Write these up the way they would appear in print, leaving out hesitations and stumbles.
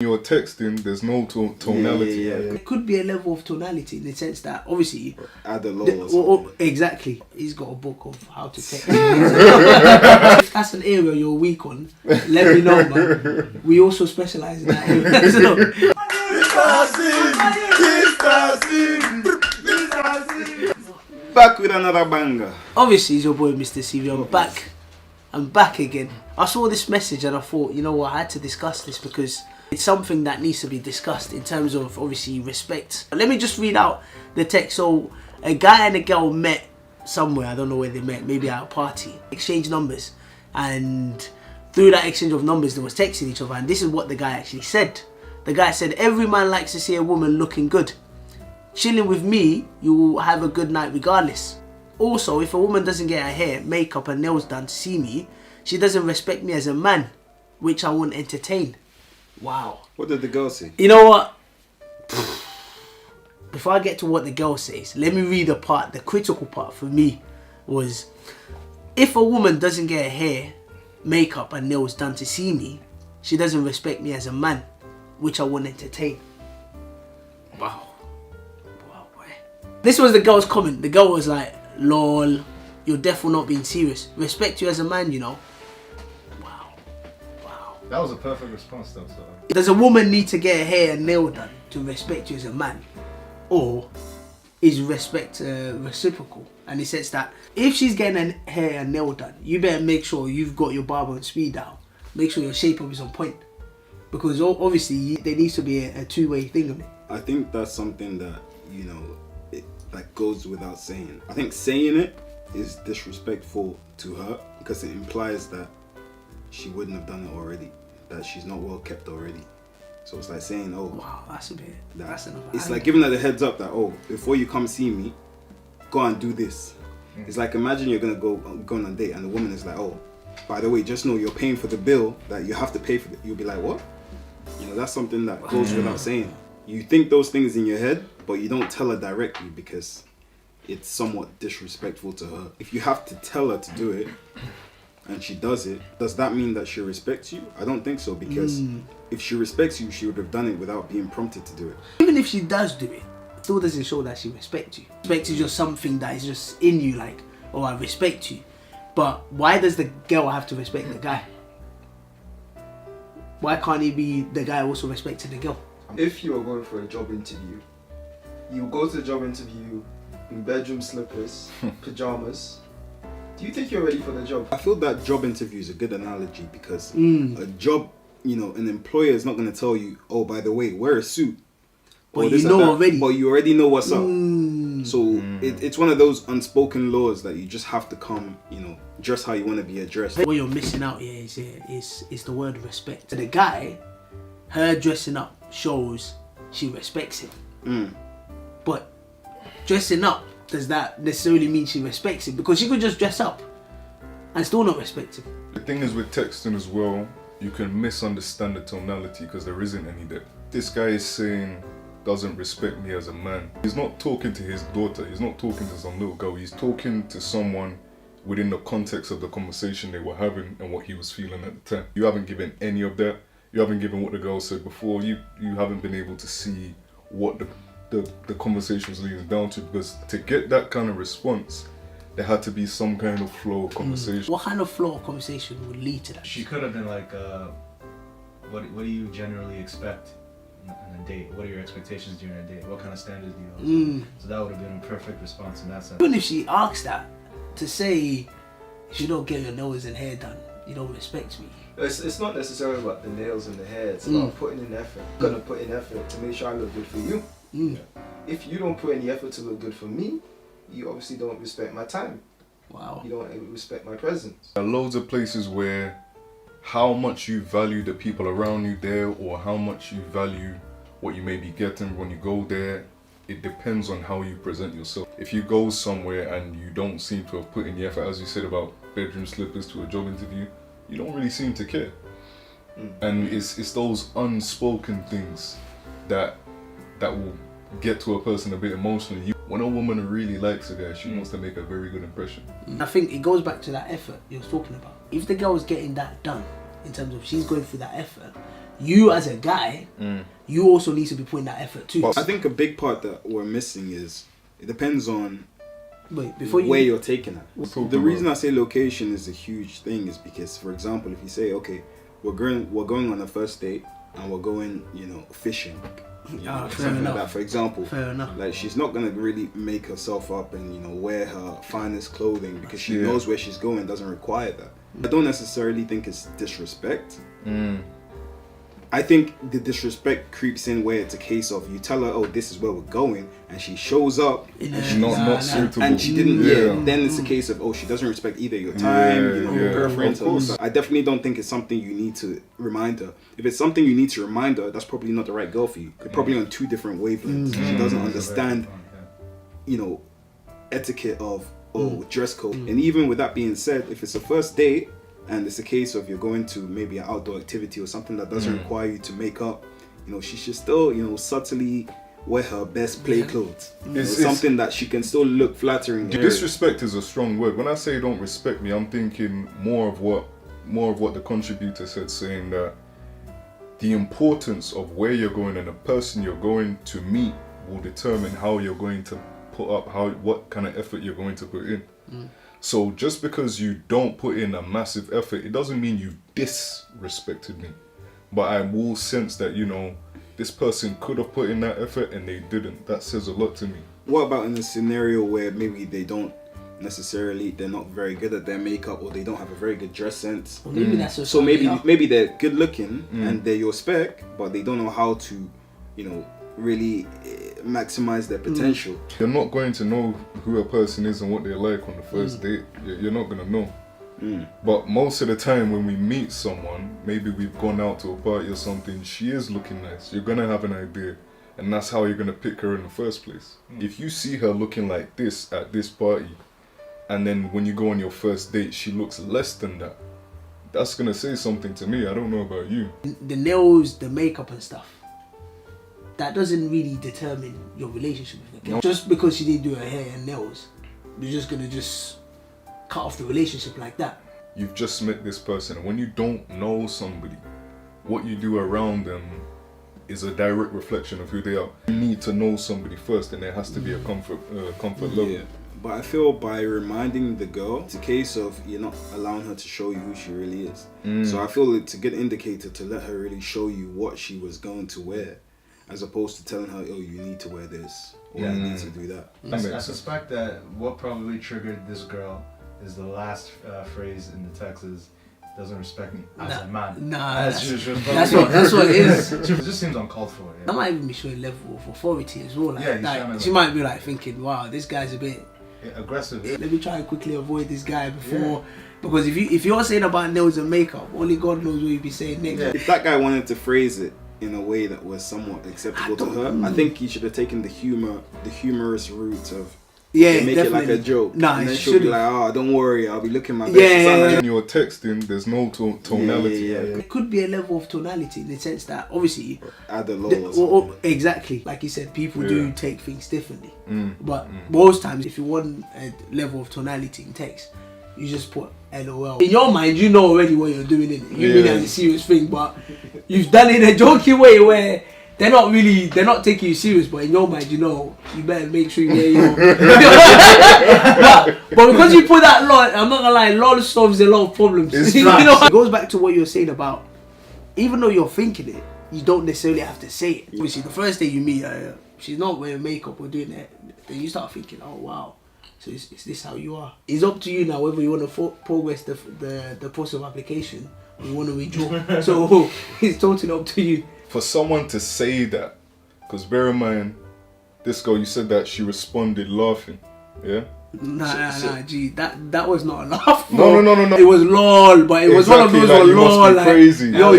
You're texting, there's no tonality. Yeah. There could be a level of tonality in the sense that obviously Add a law or something. exactly, he's got a book of how to text. If that's an area you're weak on, let me know, man. We also specialize in that area. Back with another banger. Obviously, it's your boy MrCV. I'm back again. I saw this message and I thought, you know what, I had to discuss this because it's something that needs to be discussed in terms of obviously respect. Let me just read out the text. So a guy and a girl met somewhere, I don't know where they met, maybe at a party, exchanged numbers, and through that exchange of numbers they was texting each other, and this is what the guy actually said. The guy said, every man likes to see a woman looking good. Chilling with me, you will have a good night regardless. Also, if a woman doesn't get her hair, makeup and nails done to see me, she doesn't respect me as a man, which I won't entertain. Wow. What did the girl say? You know what? Before I get to what the girl says, let me read the critical part for me was, if a woman doesn't get her hair, makeup and nails done to see me, she doesn't respect me as a man, which I won't entertain. Wow. Wow, boy. This was the girl's comment. The girl was like, lol, you're definitely not being serious. Respect you as a man, you know. That was a perfect response though, so. Does a woman need to get her hair and nail done to respect you as a man? Or is respect reciprocal? And he says that if she's getting her hair and nail done, you better make sure you've got your barber on speed dial. Make sure your shape up is on point. Because obviously there needs to be a two-way thing on it. I think that's something that, you know, that goes without saying. I think saying it is disrespectful to her because it implies that she wouldn't have done it already, that she's not well kept already. So it's like saying, oh, wow, that's a bit, that's enough. It's like giving her the heads up that, oh, before you come see me, go and do this. It's like, imagine you're gonna go on a date and the woman is like, oh, by the way, just know you're paying for the bill that you have to pay for. You'll be like, what? You know, that's something that goes without saying. You think those things in your head, but you don't tell her directly because it's somewhat disrespectful to her. If you have to tell her to do it, and she does it, does that mean that she respects you? I don't think so, because if she respects you, she would have done it without being prompted to do it. Even if she does do it, it still doesn't show that she respects you. Respect is just something that is just in you, like, oh, I respect you. But why does the girl have to respect the guy? Why can't he be the guy also respecting the girl? If you are going for a job interview, you go to the job interview in bedroom slippers, pajamas. Do you think you're ready for the job? I feel that job interview is a good analogy because a job, you know, an employer is not going to tell you, oh, by the way, wear a suit. But you know already. But you already know what's up. So it's one of those unspoken laws that you just have to come, you know, dress how you want to be addressed. What you're missing out here is the word respect. To the guy, her dressing up shows she respects him. But dressing up, does that necessarily mean she respects him? Because she could just dress up and still not respect him. The thing is with texting as well, you can misunderstand the tonality because there isn't any there. This guy is saying, doesn't respect me as a man. He's not talking to his daughter, he's not talking to some little girl, he's talking to someone within the context of the conversation they were having and what he was feeling at the time. You haven't given any of that. You haven't given what the girl said before. You haven't been able to see what the conversation was leading down to, because to get that kind of response, there had to be some kind of flow of conversation. What kind of flow of conversation would lead to that? She could have been like, what do you generally expect on a date? What are your expectations during a date? What kind of standards do you have? So that would have been a perfect response in that sense. Even if she asks that, to say, if you don't get your nails and hair done, you don't respect me. It's not necessarily about the nails and the hair, it's about putting in effort. I'm gonna put in effort to make sure I look good for you. If you don't put any effort to look good for me, you obviously don't respect my time. Wow. You don't respect my presence. There are loads of places where how much you value the people around you there, or how much you value what you may be getting when you go there, it depends on how you present yourself. If you go somewhere and you don't seem to have put in the effort, as you said about bedroom slippers to a job interview, you don't really seem to care. And it's those unspoken things that will get to a person a bit emotionally. When a woman really likes a guy, she wants to make a very good impression. I think it goes back to that effort you were talking about. If the girl's getting that done, in terms of she's going through that effort, you as a guy, you also need to be putting that effort too. But I think a big part that we're missing is it depends on Wait, before where you're taking it. talking The reason about- I say location is a huge thing is because, for example, if you say, okay, we're going on a first date and we're going, fishing, fair something like enough. that. For example, Fair enough. like she's not gonna really make herself up and wear her finest clothing because she Yeah. knows where she's going. Doesn't require that. I don't necessarily think it's disrespect. I think the disrespect creeps in where it's a case of you tell her, oh, this is where we're going, and she shows up In and a- she's Not suitable. and she didn't. Yeah. Then it's a case of, oh, she doesn't respect either your time, your Yeah, preference. of Or course. stuff. I definitely don't think it's something you need to remind her. If it's something you need to remind her, that's probably not the right girl for you. You're probably on two different wavelengths. She doesn't understand, etiquette of dress code. And even with that being said, if it's a first date and it's a case of you're going to maybe an outdoor activity or something that doesn't require you to make up, she should still, subtly wear her best play clothes. It's- Something that she can still look flattering. Disrespect is a strong word. When I say don't respect me, I'm thinking more of what the contributor said, saying that the importance of where you're going and the person you're going to meet will determine how you're going to put up, what kind of effort you're going to put in. So just because you don't put in a massive effort, it doesn't mean you disrespected me. But I will sense that, this person could have put in that effort and they didn't. That says a lot to me. What about in a scenario where maybe they're not very good at their makeup or they don't have a very good dress sense? Well, maybe that's So maybe they're good looking and they're your spec, but they don't know how to, really maximize their potential. You're not going to know who a person is and what they're like on the first date. You're not going to know. But most of the time when we meet someone, maybe we've gone out to a party or something, she is looking nice. You're going to have an idea. And that's how you're going to pick her in the first place. If you see her looking like this at this party, and then when you go on your first date, she looks less than that, that's going to say something to me. I don't know about you. The nails, the makeup and stuff, that doesn't really determine your relationship with the girl. Just because she didn't do her hair and nails, you're just gonna cut off the relationship like that. You've just met this person, and when you don't know somebody, what you do around them is a direct reflection of who they are. You need to know somebody first, and there has to be a comfort level. Yeah. But I feel by reminding the girl, it's a case of you're not allowing her to show you who she really is. So I feel it's a good indicator to let her really show you what she was going to wear, as opposed to telling her, oh, you need to wear this, or you need to do that. I suspect that what probably triggered this girl is the last phrase in the text is, doesn't respect me as a man. That's what it is. It just seems uncalled for. That might even be showing level of authority as well. Yeah, she might be thinking, wow, this guy's a bit aggressive. Let me try and quickly avoid this guy before, because if you're saying about nails and makeup, only God knows what you'd be saying next. If that guy wanted to phrase it in a way that was somewhat acceptable to her, I think he should have taken the humorous route of make definitely. it like a joke. Nah, and then it she'll be should've. like, oh, don't worry, I'll be looking my best. When you're texting, there's no tonality. Yeah. It could be a level of tonality in the sense that obviously Add a low or something. exactly, like you said, people do Yeah. take things differently. But most times, if you want a level of tonality in text, you just put LOL. In your mind, you know already what you're doing. You mean it as a serious thing, but you've done it in a joking way where they're not taking you serious, but in your mind, you better make sure you get your. but because you put that lol, I'm not gonna lie, lol solves a lot of problems. It's It goes back to what you're saying about, even though you're thinking it, you don't necessarily have to say it. Obviously, the first day you meet her, she's not wearing makeup or doing that, then you start thinking, oh wow, so is this how you are? It's up to you now whether you want to progress the process of application or you want to withdraw. So it's totally up to you. For someone to say that, because bear in mind, this girl, you said that she responded laughing, yeah? Nah, G, that was not a laugh. No. It was lol, but it was one of Exactly, those like, you lol, must be like, crazy. yo,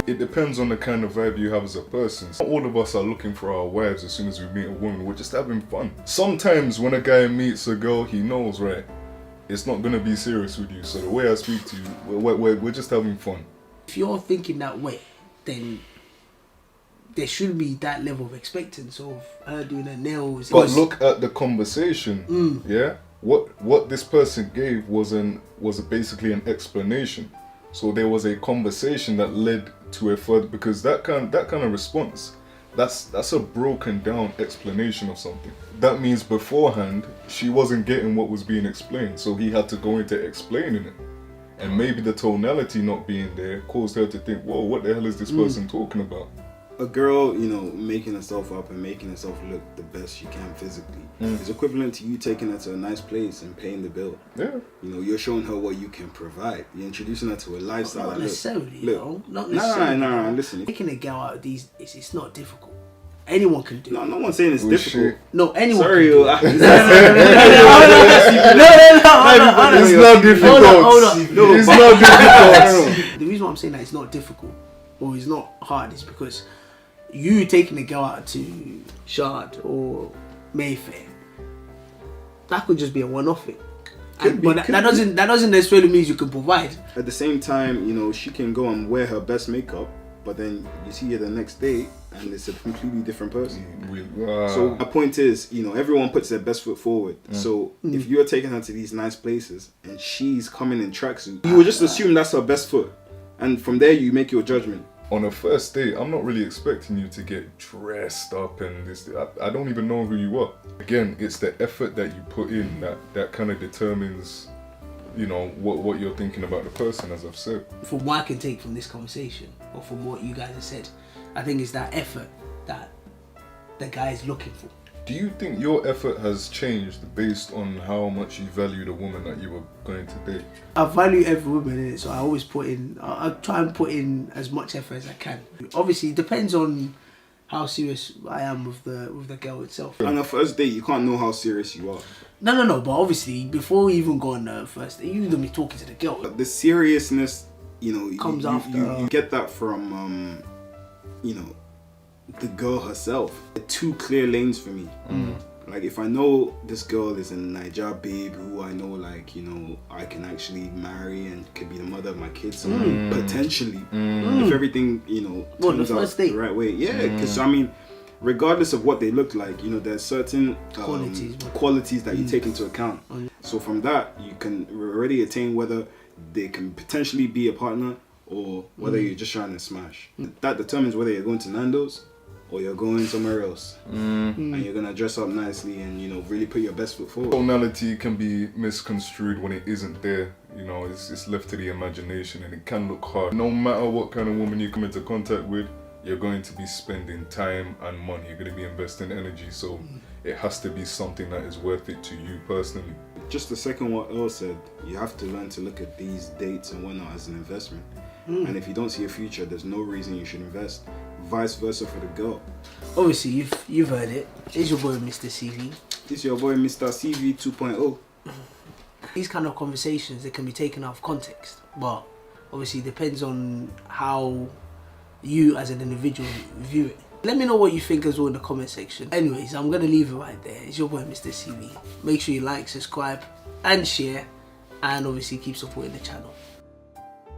It depends on the kind of vibe you have as a person. Not all of us are looking for our wives as soon as we meet a woman. We're just having fun. Sometimes when a guy meets a girl, he knows, right, it's not going to be serious with you. So the way I speak to you, we're just having fun. If you're thinking that way, then there should be that level of expectance of her doing her nails. But look at the conversation, yeah? What this person gave was basically an explanation. So there was a conversation that led to a further, because that kind of response, that's a broken down explanation of something. That means beforehand she wasn't getting what was being explained, so he had to go into explaining it. And maybe the tonality not being there caused her to think, whoa, what the hell is this person talking about? A girl, you know, making herself up and making herself look the best she can physically is equivalent to you taking her to a nice place and paying the bill. Yeah. You know, you're showing her what you can provide. You're introducing her to a lifestyle. Not that necessarily, look, though. Not necessarily. Nah, listen. Taking a girl out of these, it's not difficult. Anyone can do it. No one's saying it's Oh, difficult. shit. No, anyone Sorry, can do yo. it. No, It's not difficult. Hold on. No, It's but- not difficult. The reason why I'm saying that it's not difficult or it's not hard is because you taking a girl out to Shard or Mayfair, that could just be a one-off thing. But that doesn't necessarily mean you can provide. At the same time, you know, she can go and wear her best makeup, but then you see her the next day and it's a completely different person. So my point is, you know, everyone puts their best foot forward. So if you're taking her to these nice places and she's coming in tracksuit, you would just assume that's her best foot, and from there you make your judgment. On a first date, I'm not really expecting you to get dressed up and this. I don't even know who you are. Again, it's the effort that you put in that kind of determines, you know, what you're thinking about the person, as I've said. From what I can take from this conversation or from what you guys have said, I think it's that effort that the guy is looking for. Do you think your effort has changed based on how much you value the woman that you were going to date? I value every woman in it, so I always I try and put in as much effort as I can. Obviously, it depends on how serious I am with the girl itself. On a first date, you can't know how serious you are. No, but obviously, before we even go on the first date, you need to be talking to the girl. But the seriousness, you know, Comes you, after. You get that from, you know, the girl herself. They're two clear lanes for me. Like, if I know this girl is a Niger babe who I know, like, you know, I can actually marry and could be the mother of my kids, potentially, if everything, you know, Well, the turns out first date. the right way. Yeah, because I mean, regardless of what they look like, you know, there's certain qualities that you take into account. So from that, you can already attain whether they can potentially be a partner or whether you're just trying to smash. That determines whether you're going to Nando's or you're going somewhere else, and you're gonna dress up nicely and, you know, really put your best foot forward. Tonality can be misconstrued when it isn't there. You know, it's left to the imagination, and it can look hard. No matter what kind of woman you come into contact with, you're going to be spending time and money. You're going to be investing energy, so it has to be something that is worth it to you personally. Just to second what Earl said, you have to learn to look at these dates and whatnot as an investment. And if you don't see a future, there's no reason you should invest. Vice versa for the girl. Obviously, you've heard it. It's your boy, MrCV. It's your boy, MrCV 2.0. These kind of conversations, they can be taken out of context, but obviously it depends on how you as an individual view it. Let me know what you think as well in the comment section. Anyways, I'm going to leave it right there. It's your boy, MrCV. Make sure you like, subscribe and share, and obviously keep supporting the channel.